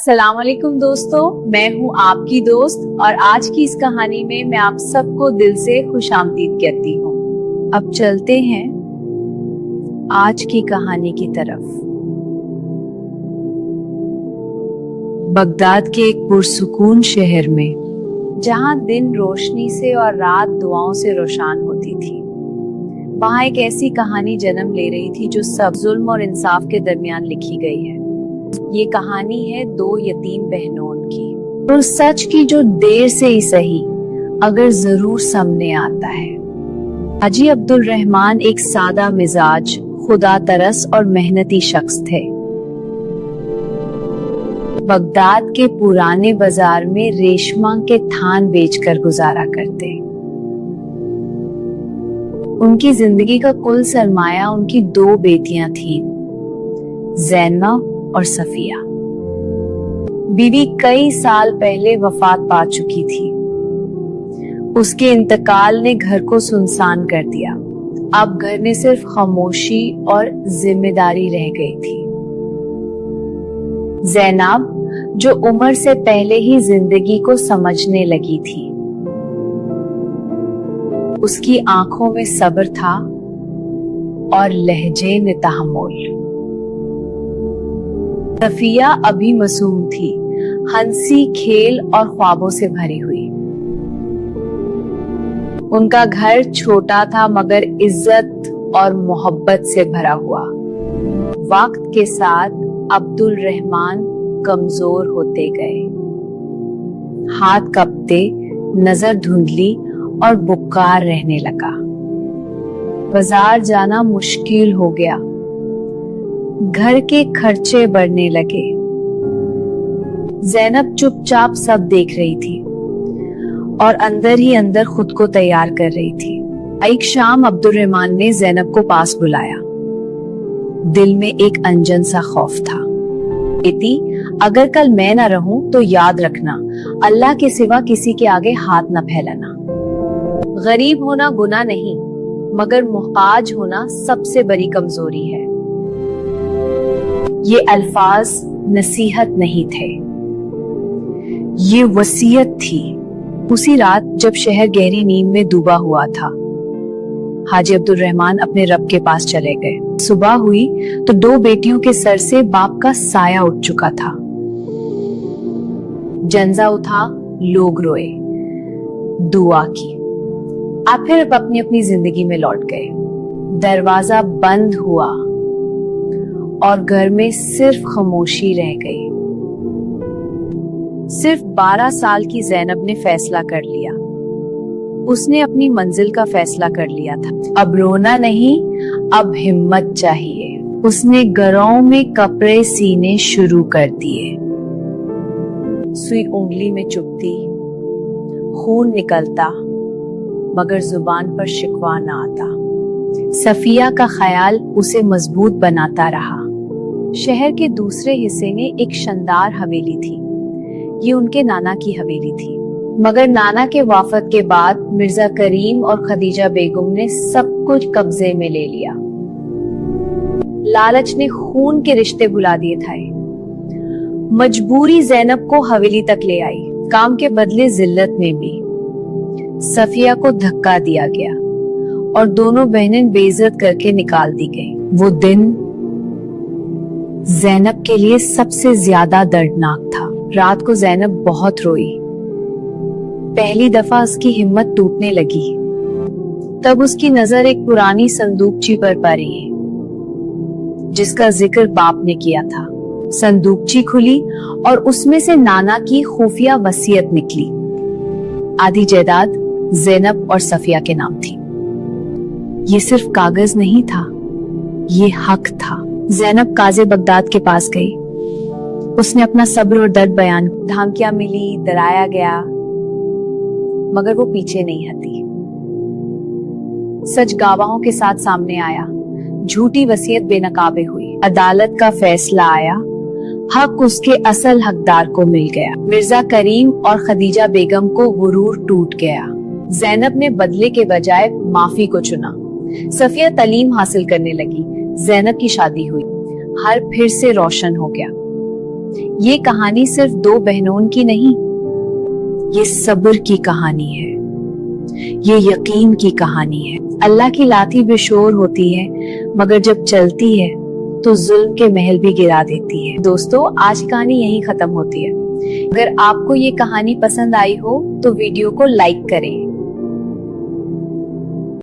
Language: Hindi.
अस्सलाम वालेकुम दोस्तों, मैं हूँ आपकी दोस्त और आज की इस कहानी में मैं आप सबको दिल से खुशामदीद कहती हूँ। अब चलते हैं आज की कहानी की तरफ। बगदाद के एक पुरसुकून शहर में, जहाँ दिन रोशनी से और रात दुआओं से रोशन होती थी, वहाँ एक ऐसी कहानी जन्म ले रही थी जो सब जुल्म और इंसाफ के दरमियान लिखी गई है। ये कहानी है दो यतीम बहनों की, तो सच की जो देर से ही सही अगर जरूर सामने आता है। हाजी अब्दुल रहमान एक सादा मिजाज, खुदा तरस और मेहनती शख्स थे। बगदाद के पुराने बाजार में रेशमा के थान बेचकर गुजारा करते। उनकी जिंदगी का कुल सरमाया उनकी दो बेटियां थीं, ज़ैनब और सफिया। बीवी कई साल पहले वफात पा चुकी थी। उसके इंतकाल ने घर को सुनसान कर दिया। अब घर में सिर्फ खामोशी और जिम्मेदारी रह गई थी। ज़ैनब, जो उम्र से पहले ही जिंदगी को समझने लगी थी, उसकी आंखों में सब्र था और लहजे में तहम्मुल। सफिया अभी मासूम थी, हंसी खेल और ख्वाबों से भरी हुई। उनका घर छोटा था मगर इज्जत और मोहब्बत से भरा हुआ। वक्त के साथ अब्दुल रहमान कमजोर होते गए। हाथ कपते, नजर धुंधली और बुखार रहने लगा। बाजार जाना मुश्किल हो गया। घर के खर्चे बढ़ने लगे। ज़ैनब चुपचाप सब देख रही थी और अंदर ही अंदर खुद को तैयार कर रही थी। एक शाम अब्दुल रहमान ने ज़ैनब को पास बुलाया। दिल में एक अनजन सा खौफ था। बेटी, अगर कल मैं ना रहूं तो याद रखना, अल्लाह के सिवा किसी के आगे हाथ न फैलाना। गरीब होना गुनाह नहीं, मगर मुहताज होना सबसे बड़ी कमजोरी है। ये अल्फाज नसीहत नहीं थे, ये वसीयत थी। उसी रात जब शहर गहरी नींद में डूबा हुआ था, हाजी अब्दुल रहमान अपने रब के पास चले गए। सुबह हुई तो दो बेटियों के सर से बाप का साया उठ चुका था। जंजा उठा, लोग रोए, दुआ की। आप फिर अपनी अपनी जिंदगी में लौट गए। दरवाजा बंद हुआ और घर में सिर्फ खामोशी रह गई। सिर्फ 12 साल की ज़ैनब ने फैसला कर लिया। उसने अपनी मंजिल का फैसला कर लिया था। अब रोना नहीं, अब हिम्मत चाहिए। उसने घरों में कपड़े सीने शुरू कर दिए। सुई उंगली में चुभती, खून निकलता, मगर जुबान पर शिकवा ना आता। सफिया का ख्याल उसे मजबूत बनाता रहा। शहर के दूसरे हिस्से में एक शानदार हवेली थी। ये उनके नाना की हवेली थी, मगर नाना के वफात के बाद मिर्जा करीम और खदीजा बेगम ने सब कुछ कब्जे में ले लिया। लालच ने खून के रिश्ते भुला दिए थे। मजबूरी ज़ैनब को हवेली तक ले आई, काम के बदले जिल्लत में भी। सफिया को धक्का दिया गया और दोनों बहनें बेइज्जत करके निकाल दी गईं। वो दिन ज़ैनब के लिए सबसे ज्यादा दर्दनाक था। रात को ज़ैनब बहुत रोई। पहली दफा उसकी हिम्मत टूटने लगी। तब उसकी नजर एक पुरानी संदूकची पर पड़ी, जिसका जिक्र बाप ने किया था। संदूकची खुली और उसमें से नाना की खुफिया वसीयत निकली। आधी जायदाद ज़ैनब और सफिया के नाम थी। ये सिर्फ कागज नहीं था, ये हक था। ज़ैनब काज़ी बगदाद के पास गई। उसने अपना सब्र और दर्द बयान। धमकियां मिली, डराया गया, मगर वो पीछे नहीं हटी। सच गवाहों के साथ सामने आया। झूठी वसीयत बेनकाबे हुई। अदालत का फैसला आया। हक उसके असल हकदार को मिल गया। मिर्जा करीम और खदीजा बेगम को गुरूर टूट गया। ज़ैनब ने बदले के बजाय माफी को चुना। सफिया तालीम हासिल करने लगी। ज़ैनब की शादी हुई। हर फिर से रोशन हो गया। ये कहानी सिर्फ दो बहनों की नहीं, ये सब्र की कहानी है, ये यकीन की कहानी है। अल्लाह की लाठी बेशोर होती है, मगर जब चलती है तो जुल्म के महल भी गिरा देती है। दोस्तों, आज की कहानी यहीं खत्म होती है। अगर आपको ये कहानी पसंद आई हो तो वीडियो को लाइक करें,